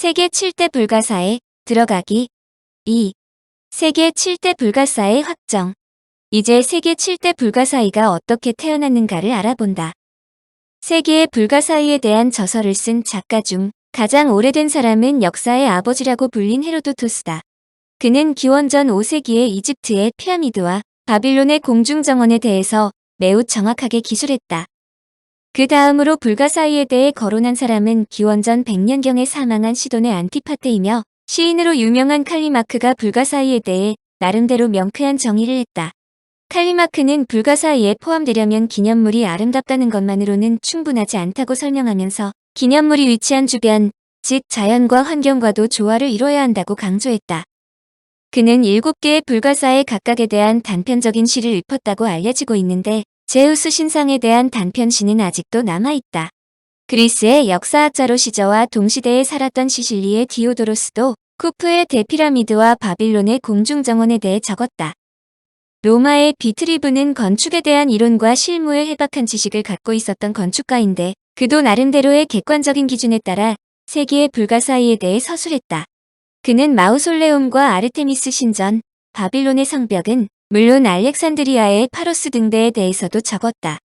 세계 7대 불가사에 들어가기. 2. 세계 7대 불가사의 확정. 이제 세계 7대 불가사의가 어떻게 태어났는가를 알아본다. 세계의 불가사의에 대한 저서를 쓴 작가 중 가장 오래된 사람은 역사의 아버지라고 불린 헤로도토스다. 그는 기원전 5세기의 이집트의 피라미드와 바빌론의 공중정원에 대해서 매우 정확하게 기술했다. 그 다음으로 불가사의에 대해 거론한 사람은 기원전 100년경에 사망한 시돈의 안티파테이며 시인으로 유명한 칼리마크가 불가사의에 대해 나름대로 명쾌한 정의를 했다. 칼리마크는 불가사의에 포함되려면 기념물이 아름답다는 것만으로는 충분하지 않다고 설명하면서 기념물이 위치한 주변, 즉 자연과 환경과도 조화를 이뤄야 한다고 강조했다. 그는 7개의 불가사의 각각에 대한 단편적인 시를 읊었다고 알려지고 있는데 제우스 신상에 대한 단편시는 아직도 남아있다. 그리스의 역사학자로 시저와 동시대에 살았던 시실리의 디오도로스도 쿠프의 대피라미드와 바빌론의 공중정원에 대해 적었다. 로마의 비트리브는 건축에 대한 이론과 실무에 해박한 지식을 갖고 있었던 건축가인데 그도 나름대로의 객관적인 기준에 따라 세계의 불가사의에 대해 서술했다. 그는 마우솔레움과 아르테미스 신전, 바빌론의 성벽은 물론 알렉산드리아의 파로스 등대에 대해서도 적었다.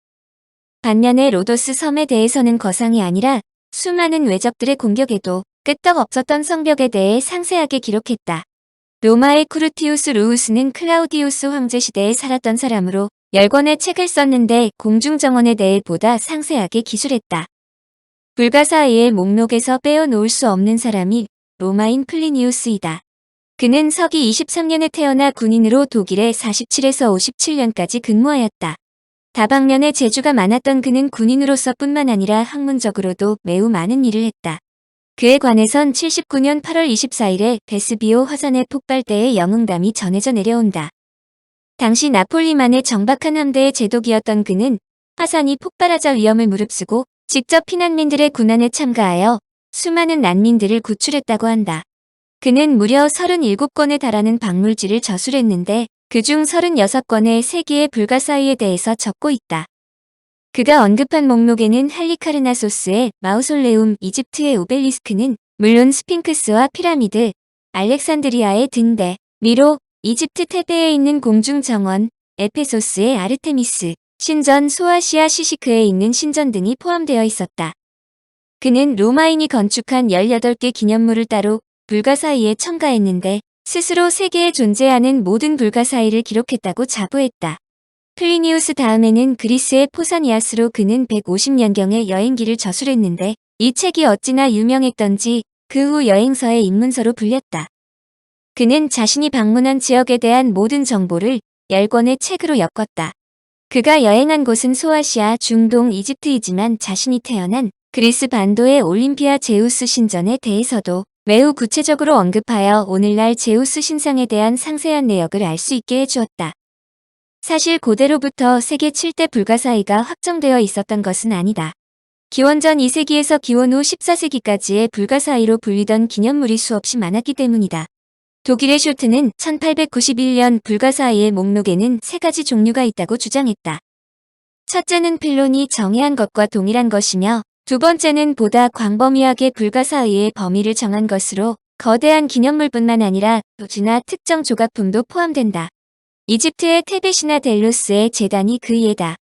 반면에 로도스 섬에 대해서는 거상이 아니라 수많은 외적들의 공격에도 끄떡 없었던 성벽에 대해 상세하게 기록했다. 로마의 쿠르티우스 루우스는 클라우디우스 황제 시대에 살았던 사람으로 10권의 책을 썼는데 공중정원에 대해 보다 상세하게 기술했다. 불가사의의 목록에서 빼어놓을 수 없는 사람이 로마인 플리니우스이다. 그는 서기 23년에 태어나 군인으로 독일에 47에서 57년까지 근무하였다. 다방면에 재주가 많았던 그는 군인으로서 뿐만 아니라 학문적으로도 매우 많은 일을 했다. 그에 관해선 79년 8월 24일에 베스비오 화산의 폭발 때의 영웅담이 전해져 내려온다. 당시 나폴리만의 정박한 함대의 제독이었던 그는 화산이 폭발하자 위험을 무릅쓰고 직접 피난민들의 군안에 참가하여 수많은 난민들을 구출했다고 한다. 그는 무려 37권에 달하는 박물지를 저술했는데 그중 36권의 세계의 불가사의에 대해서 적고 있다. 그가 언급한 목록에는 할리카르나소스의 마우솔레움, 이집트의 오벨리스크는 물론 스핑크스와 피라미드, 알렉산드리아의 등대, 미로, 이집트 테베에 있는 공중정원, 에페소스의 아르테미스, 신전 소아시아 시시크에 있는 신전 등이 포함되어 있었다. 그는 로마인이 건축한 18개 기념물을 따로 불가사의에 첨가했는데 스스로 세계에 존재하는 모든 불가사의를 기록했다고 자부했다. 플리니우스 다음에는 그리스의 포사니아스로 그는 150년경의 여행기를 저술했는데 이 책이 어찌나 유명했던지 그 후 여행서의 입문서로 불렸다. 그는 자신이 방문한 지역에 대한 모든 정보를 10권의 책으로 엮었다. 그가 여행한 곳은 소아시아, 중동, 이집트이지만 자신이 태어난 그리스 반도의 올림피아 제우스 신전에 대해서도 매우 구체적으로 언급하여 오늘날 제우스 신상에 대한 상세한 내역을 알 수 있게 해주었다. 사실 고대로부터 세계 7대 불가사의가 확정되어 있었던 것은 아니다. 기원전 2세기에서 기원 후 14세기까지의 불가사의로 불리던 기념물이 수없이 많았기 때문이다. 독일의 쇼트는 1891년 불가사의의 목록에는 3가지 종류가 있다고 주장했다. 첫째는 필론이 정의한 것과 동일한 것이며 두 번째는 보다 광범위하게 불가사의의 범위를 정한 것으로 거대한 기념물뿐만 아니라 도지나 특정 조각품도 포함된다. 이집트의 테베시나 델로스의 제단이 그 예다.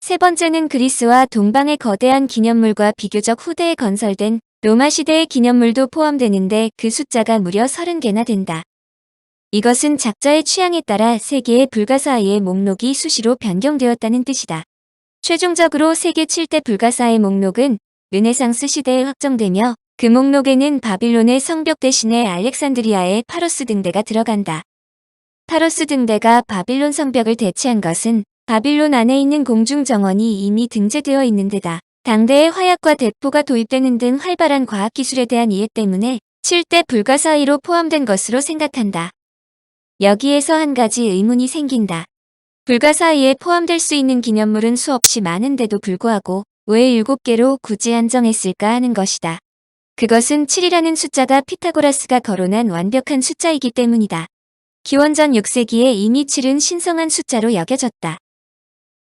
세 번째는 그리스와 동방의 거대한 기념물과 비교적 후대에 건설된 로마 시대의 기념물도 포함되는데 그 숫자가 무려 30개나 된다. 이것은 작자의 취향에 따라 세계의 불가사의의 목록이 수시로 변경되었다는 뜻이다. 최종적으로 세계 7대 불가사의 목록은 르네상스 시대에 확정되며 그 목록에는 바빌론의 성벽 대신에 알렉산드리아의 파로스 등대가 들어간다. 파로스 등대가 바빌론 성벽을 대체한 것은 바빌론 안에 있는 공중정원이 이미 등재되어 있는 데다 당대의 화약과 대포가 도입되는 등 활발한 과학기술에 대한 이해 때문에 7대 불가사의로 포함된 것으로 생각한다. 여기에서 한 가지 의문이 생긴다. 불가사의에 포함될 수 있는 기념물은 수없이 많은데도 불구하고 왜 7개로 굳이 한정했을까 하는 것이다. 그것은 7이라는 숫자가 피타고라스가 거론한 완벽한 숫자이기 때문이다. 기원전 6세기에 이미 7은 신성한 숫자로 여겨졌다.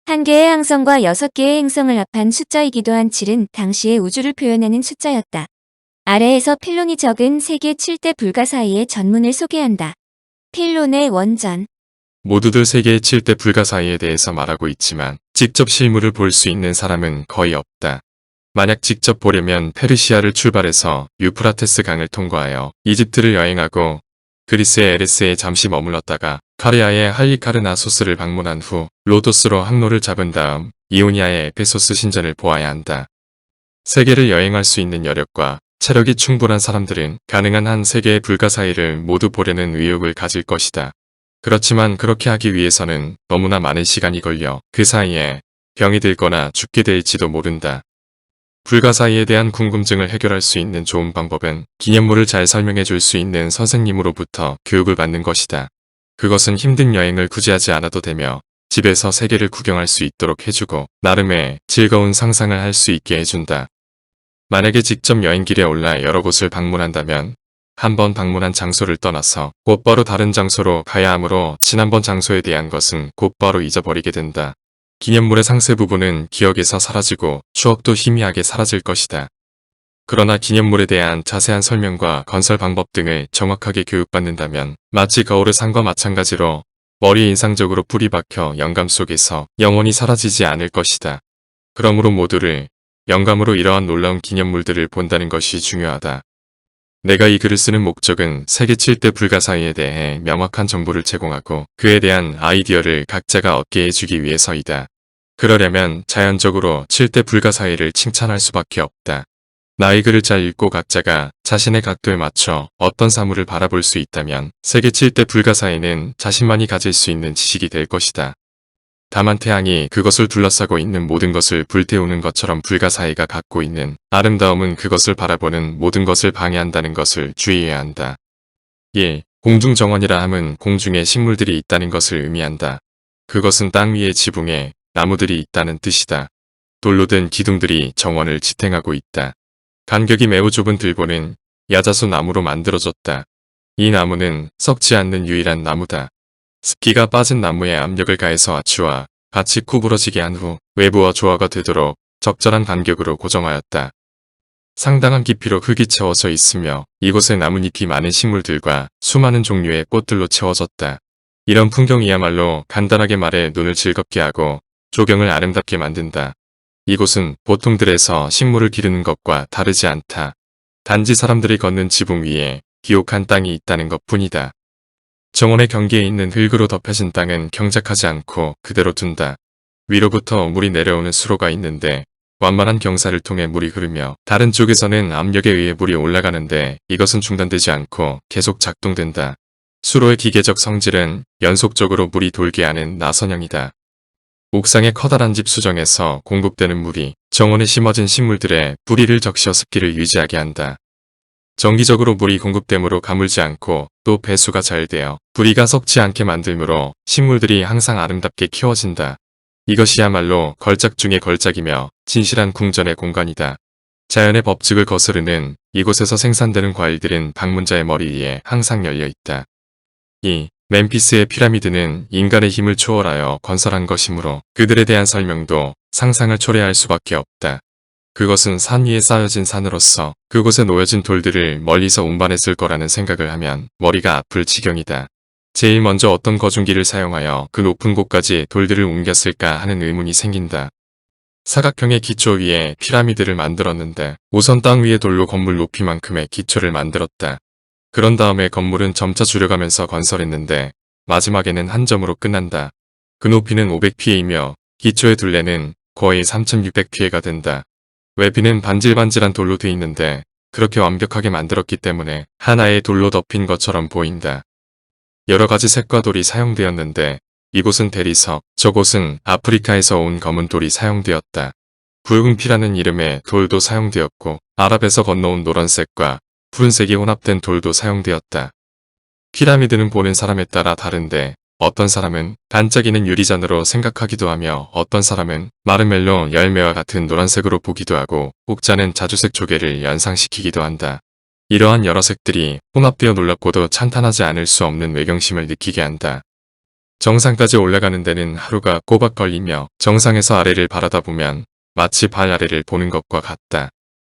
한 개의 항성과 6개의 행성을 합한 숫자이기도 한 7은 당시의 우주를 표현하는 숫자였다. 아래에서 필론이 적은 세계 7대 불가사의의 전문을 소개한다. 필론의 원전. 모두들 세계 7대 불가사의에 대해서 말하고 있지만 직접 실물을 볼 수 있는 사람은 거의 없다. 만약 직접 보려면 페르시아를 출발해서 유프라테스 강을 통과하여 이집트를 여행하고 그리스의 에레스에 잠시 머물렀다가 카리아의 할리카르나소스를 방문한 후 로도스로 항로를 잡은 다음 이오니아의 에페소스 신전을 보아야 한다. 세계를 여행할 수 있는 여력과 체력이 충분한 사람들은 가능한 한 세계의 불가사의를 모두 보려는 의욕을 가질 것이다. 그렇지만 그렇게 하기 위해서는 너무나 많은 시간이 걸려 그 사이에 병이 들거나 죽게 될지도 모른다. 불가사의에 대한 궁금증을 해결할 수 있는 좋은 방법은 기념물을 잘 설명해 줄 수 있는 선생님으로부터 교육을 받는 것이다. 그것은 힘든 여행을 굳이 하지 않아도 되며 집에서 세계를 구경할 수 있도록 해주고 나름의 즐거운 상상을 할 수 있게 해준다. 만약에 직접 여행길에 올라 여러 곳을 방문한다면 한번 방문한 장소를 떠나서 곧바로 다른 장소로 가야 하므로 지난번 장소에 대한 것은 곧바로 잊어버리게 된다. 기념물의 상세 부분은 기억에서 사라지고 추억도 희미하게 사라질 것이다. 그러나 기념물에 대한 자세한 설명과 건설 방법 등을 정확하게 교육받는다면 마치 거울의 상과 마찬가지로 머리에 인상적으로 뿌리 박혀 영감 속에서 영원히 사라지지 않을 것이다. 그러므로 모두를 영감으로 이러한 놀라운 기념물들을 본다는 것이 중요하다. 내가 이 글을 쓰는 목적은 세계 7대 불가사의에 대해 명확한 정보를 제공하고 그에 대한 아이디어를 각자가 얻게 해주기 위해서이다. 그러려면 자연적으로 7대 불가사의를 칭찬할 수밖에 없다. 나의 글을 잘 읽고 각자가 자신의 각도에 맞춰 어떤 사물을 바라볼 수 있다면 세계 7대 불가사의는 자신만이 가질 수 있는 지식이 될 것이다. 다만 태양이 그것을 둘러싸고 있는 모든 것을 불태우는 것처럼 불가사의가 갖고 있는 아름다움은 그것을 바라보는 모든 것을 방해한다는 것을 주의해야 한다. 1. 공중정원이라 함은 공중에 식물들이 있다는 것을 의미한다. 그것은 땅 위의 지붕에 나무들이 있다는 뜻이다. 돌로 된 기둥들이 정원을 지탱하고 있다. 간격이 매우 좁은 들보는 야자수 나무로 만들어졌다. 이 나무는 썩지 않는 유일한 나무다. 습기가 빠진 나무에 압력을 가해서 아치와 같이 구부러지게 한 후 외부와 조화가 되도록 적절한 간격으로 고정하였다. 상당한 깊이로 흙이 채워져 있으며 이곳에 나뭇잎이 많은 식물들과 수많은 종류의 꽃들로 채워졌다. 이런 풍경이야말로 간단하게 말해 눈을 즐겁게 하고 조경을 아름답게 만든다. 이곳은 보통 들에서 식물을 기르는 것과 다르지 않다. 단지 사람들이 걷는 지붕 위에 기옥한 땅이 있다는 것뿐이다. 정원의 경계에 있는 흙으로 덮여진 땅은 경작하지 않고 그대로 둔다. 위로부터 물이 내려오는 수로가 있는데 완만한 경사를 통해 물이 흐르며 다른 쪽에서는 압력에 의해 물이 올라가는데 이것은 중단되지 않고 계속 작동된다. 수로의 기계적 성질은 연속적으로 물이 돌게 하는 나선형이다. 옥상의 커다란 집 수정에서 공급되는 물이 정원에 심어진 식물들의 뿌리를 적셔 습기를 유지하게 한다. 정기적으로 물이 공급되므로 가물지 않고 또 배수가 잘 되어 뿌리가 썩지 않게 만들므로 식물들이 항상 아름답게 키워진다. 이것이야말로 걸작 중의 걸작이며 진실한 궁전의 공간이다. 자연의 법칙을 거스르는 이곳에서 생산되는 과일들은 방문자의 머리 위에 항상 열려 있다. 2. 멤피스의 피라미드는 인간의 힘을 초월하여 건설한 것이므로 그들에 대한 설명도 상상을 초래할 수밖에 없다. 그것은 산 위에 쌓여진 산으로서 그곳에 놓여진 돌들을 멀리서 운반했을 거라는 생각을 하면 머리가 아플 지경이다. 제일 먼저 어떤 거중기를 사용하여 그 높은 곳까지 돌들을 옮겼을까 하는 의문이 생긴다. 사각형의 기초 위에 피라미드를 만들었는데 우선 땅 위에 돌로 건물 높이만큼의 기초를 만들었다. 그런 다음에 건물은 점차 줄여가면서 건설했는데 마지막에는 한 점으로 끝난다. 그 높이는 500피에이며 기초의 둘레는 거의 3600피에가 된다. 외피는 반질반질한 돌로 돼 있는데 그렇게 완벽하게 만들었기 때문에 하나의 돌로 덮인 것처럼 보인다. 여러 가지 색과 돌이 사용되었는데 이곳은 대리석, 저곳은 아프리카에서 온 검은 돌이 사용되었다. 붉은 피라는 이름의 돌도 사용되었고 아랍에서 건너온 노란색과 푸른색이 혼합된 돌도 사용되었다. 피라미드는 보는 사람에 따라 다른데 어떤 사람은 반짝이는 유리잔으로 생각하기도 하며 어떤 사람은 마르멜로 열매와 같은 노란색으로 보기도 하고 혹자는 자주색 조개를 연상시키기도 한다. 이러한 여러 색들이 혼합되어 놀랍고도 찬탄하지 않을 수 없는 외경심을 느끼게 한다. 정상까지 올라가는 데는 하루가 꼬박 걸리며 정상에서 아래를 바라다보면 마치 발 아래를 보는 것과 같다.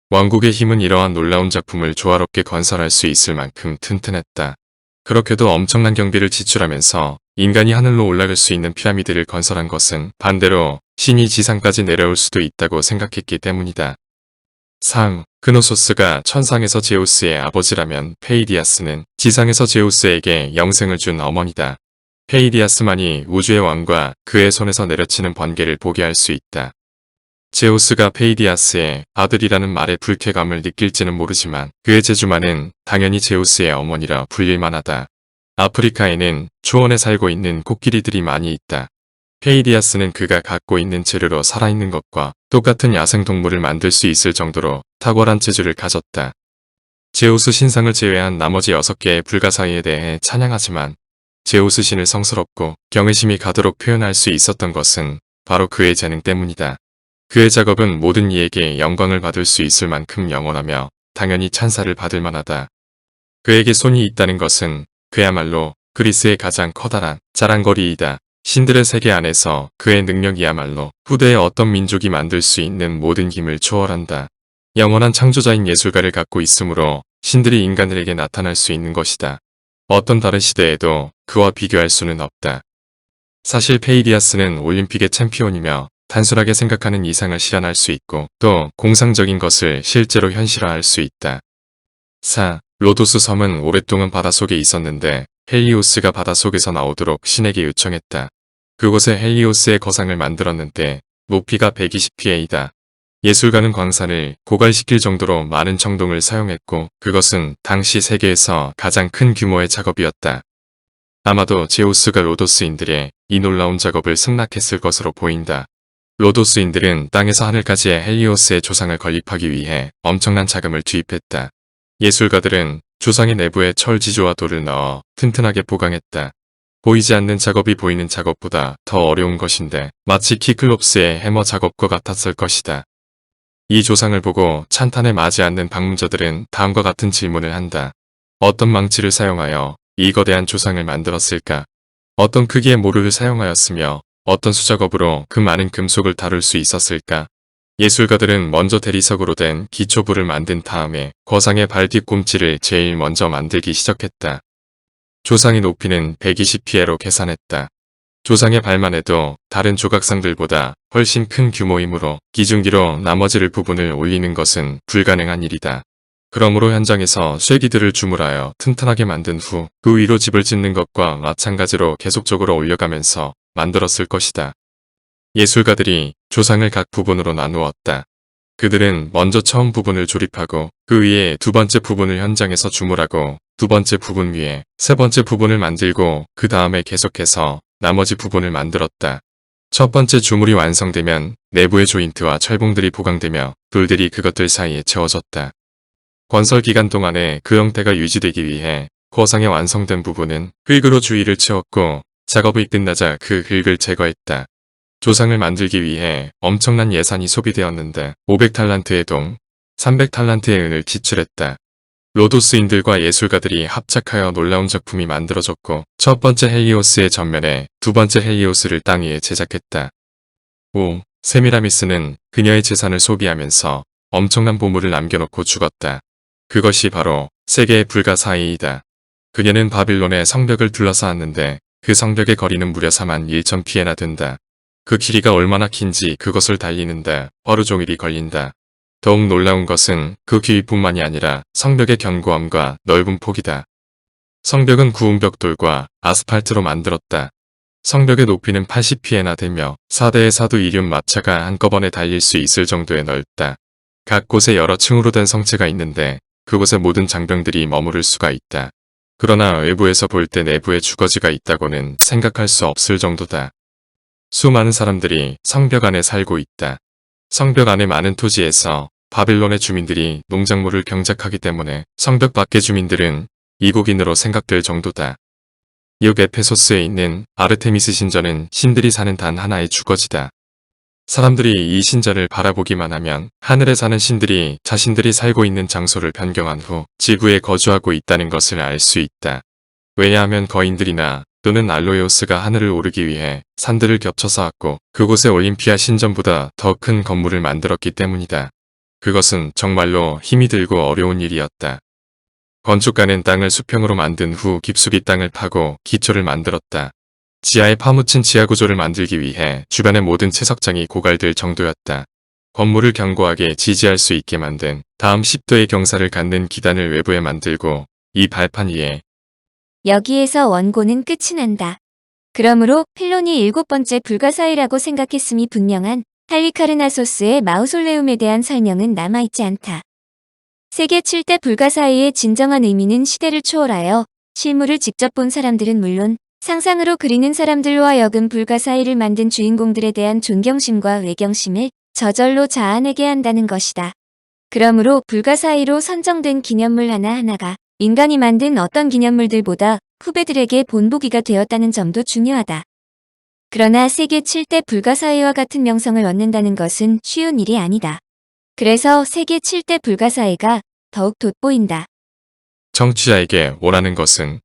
왕국의 힘은 이러한 놀라운 작품을 조화롭게 건설할 수 있을 만큼 튼튼했다. 그렇게도 엄청난 경비를 지출하면서 인간이 하늘로 올라갈 수 있는 피라미드를 건설한 것은 반대로 신이 지상까지 내려올 수도 있다고 생각했기 때문이다. 그노소스가 천상에서 제우스의 아버지라면 페이디아스는 지상에서 제우스에게 영생을 준 어머니다. 페이디아스만이 우주의 왕과 그의 손에서 내려치는 번개를 보게 할 수 있다. 제우스가 페이디아스의 아들이라는 말에 불쾌감을 느낄지는 모르지만 그의 재주만은 당연히 제우스의 어머니라 불릴 만하다. 아프리카에는 초원에 살고 있는 코끼리들이 많이 있다. 페이디아스는 그가 갖고 있는 재료로 살아있는 것과 똑같은 야생동물을 만들 수 있을 정도로 탁월한 재주를 가졌다. 제우스 신상을 제외한 나머지 6개의 불가사의에 대해 찬양하지만 제우스 신을 성스럽고 경외심이 가도록 표현할 수 있었던 것은 바로 그의 재능 때문이다. 그의 작업은 모든 이에게 영광을 받을 수 있을 만큼 영원하며 당연히 찬사를 받을 만하다. 그에게 손이 있다는 것은 그야말로 그리스의 가장 커다란 자랑거리이다. 신들의 세계 안에서 그의 능력이야말로 후대의 어떤 민족이 만들 수 있는 모든 힘을 초월한다. 영원한 창조자인 예술가를 갖고 있으므로 신들이 인간들에게 나타날 수 있는 것이다. 어떤 다른 시대에도 그와 비교할 수는 없다. 사실 페이디아스는 올림픽의 챔피언이며 단순하게 생각하는 이상을 실현할 수 있고 또 공상적인 것을 실제로 현실화할 수 있다. 로도스 섬은 오랫동안 바닷속에 있었는데 헬리오스가 바닷속에서 나오도록 신에게 요청했다. 그곳에 헬리오스의 거상을 만들었는데 높이가 120피에이다. 예술가는 광산을 고갈시킬 정도로 많은 청동을 사용했고 그것은 당시 세계에서 가장 큰 규모의 작업이었다. 아마도 제우스가 로도스인들의 이 놀라운 작업을 승낙했을 것으로 보인다. 로도스인들은 땅에서 하늘까지의 헬리오스의 조상을 건립하기 위해 엄청난 자금을 투입했다. 예술가들은 조상의 내부에 철 지조와 돌을 넣어 튼튼하게 보강했다. 보이지 않는 작업이 보이는 작업보다 더 어려운 것인데 마치 키클롭스의 해머 작업과 같았을 것이다. 이 조상을 보고 찬탄에 맞지 않는 방문자들은 다음과 같은 질문을 한다. 어떤 망치를 사용하여 이 거대한 조상을 만들었을까? 어떤 크기의 모루를 사용하였으며 어떤 수작업으로 그 많은 금속을 다룰 수 있었을까? 예술가들은 먼저 대리석으로 된 기초부를 만든 다음에 거상의 발 뒤꿈치를 제일 먼저 만들기 시작했다. 조상의 높이는 120피에로 계산했다. 조상의 발만 해도 다른 조각상들보다 훨씬 큰 규모이므로 기중기로 나머지를 부분을 올리는 것은 불가능한 일이다. 그러므로 현장에서 쇠기들을 주물하여 튼튼하게 만든 후 그 위로 집을 짓는 것과 마찬가지로 계속적으로 올려가면서 만들었을 것이다. 예술가들이 조상을 각 부분으로 나누었다. 그들은 먼저 처음 부분을 조립하고 그 위에 두 번째 부분을 현장에서 주물하고 두 번째 부분 위에 세 번째 부분을 만들고 그 다음에 계속해서 나머지 부분을 만들었다. 첫 번째 주물이 완성되면 내부의 조인트와 철봉들이 보강되며 돌들이 그것들 사이에 채워졌다. 건설 기간 동안에 그 형태가 유지되기 위해 거상의 완성된 부분은 흙으로 주위를 채웠고 작업이 끝나자 그 흙을 제거했다. 조상을 만들기 위해 엄청난 예산이 소비되었는데 500탈란트의 동, 300탈란트의 은을 지출했다. 로도스인들과 예술가들이 합작하여 놀라운 작품이 만들어졌고 첫 번째 헬리오스의 전면에 두 번째 헬리오스를 땅 위에 제작했다. 세미라미스는 그녀의 재산을 소비하면서 엄청난 보물을 남겨놓고 죽었다. 그것이 바로 세계의 불가사의이다. 그녀는 바빌론의 성벽을 둘러싸았는데 그 성벽의 거리는 무려 41,000피에나 된다. 그 길이가 얼마나 긴지 그것을 달리는데 하루 종일이 걸린다. 더욱 놀라운 것은 그 길이뿐만이 아니라 성벽의 견고함과 넓은 폭이다. 성벽은 구운 벽돌과 아스팔트로 만들었다. 성벽의 높이는 80피에나 되며 4대의 사두 이륜 마차가 한꺼번에 달릴 수 있을 정도의 넓다. 각 곳에 여러 층으로 된 성체가 있는데 그곳에 모든 장병들이 머무를 수가 있다. 그러나 외부에서 볼 때 내부에 주거지가 있다고는 생각할 수 없을 정도다. 수많은 사람들이 성벽 안에 살고 있다. 성벽 안의 많은 토지에서 바빌론의 주민들이 농작물을 경작하기 때문에 성벽 밖의 주민들은 이국인으로 생각될 정도다. 에페소스에 있는 아르테미스 신전은 신들이 사는 단 하나의 주거지다. 사람들이 이 신전을 바라보기만 하면 하늘에 사는 신들이 자신들이 살고 있는 장소를 변경한 후 지구에 거주하고 있다는 것을 알 수 있다. 왜냐하면 거인들이나 또는 알로에오스가 하늘을 오르기 위해 산들을 겹쳐 쌓았고 그곳에 올림피아 신전보다 더 큰 건물을 만들었기 때문이다. 그것은 정말로 힘이 들고 어려운 일이었다. 건축가는 땅을 수평으로 만든 후 깊숙이 땅을 파고 기초를 만들었다. 지하에 파묻힌 지하 구조를 만들기 위해 주변의 모든 채석장이 고갈될 정도였다. 건물을 견고하게 지지할 수 있게 만든 다음 10도의 경사를 갖는 기단을 외부에 만들고 이 발판 위에 여기에서 원고는 끝이 난다. 그러므로 필론이 7번째 불가사의라고 생각했음이 분명한 할리카르나소스의 마우솔레움에 대한 설명은 남아있지 않다. 세계 7대 불가사의의 진정한 의미는 시대를 초월하여 실물을 직접 본 사람들은 물론 상상으로 그리는 사람들로 하여금 불가사의를 만든 주인공들에 대한 존경심과 외경심을 저절로 자아내게 한다는 것이다. 그러므로 불가사의로 선정된 기념물 하나하나가 인간이 만든 어떤 기념물들보다 후배들에게 본보기가 되었다는 점도 중요하다. 그러나 세계 7대 불가사의와 같은 명성을 얻는다는 것은 쉬운 일이 아니다. 그래서 세계 7대 불가사의가 더욱 돋보인다. 청취자에게 원하는 것은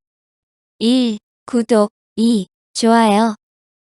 1. 구독 2. 좋아요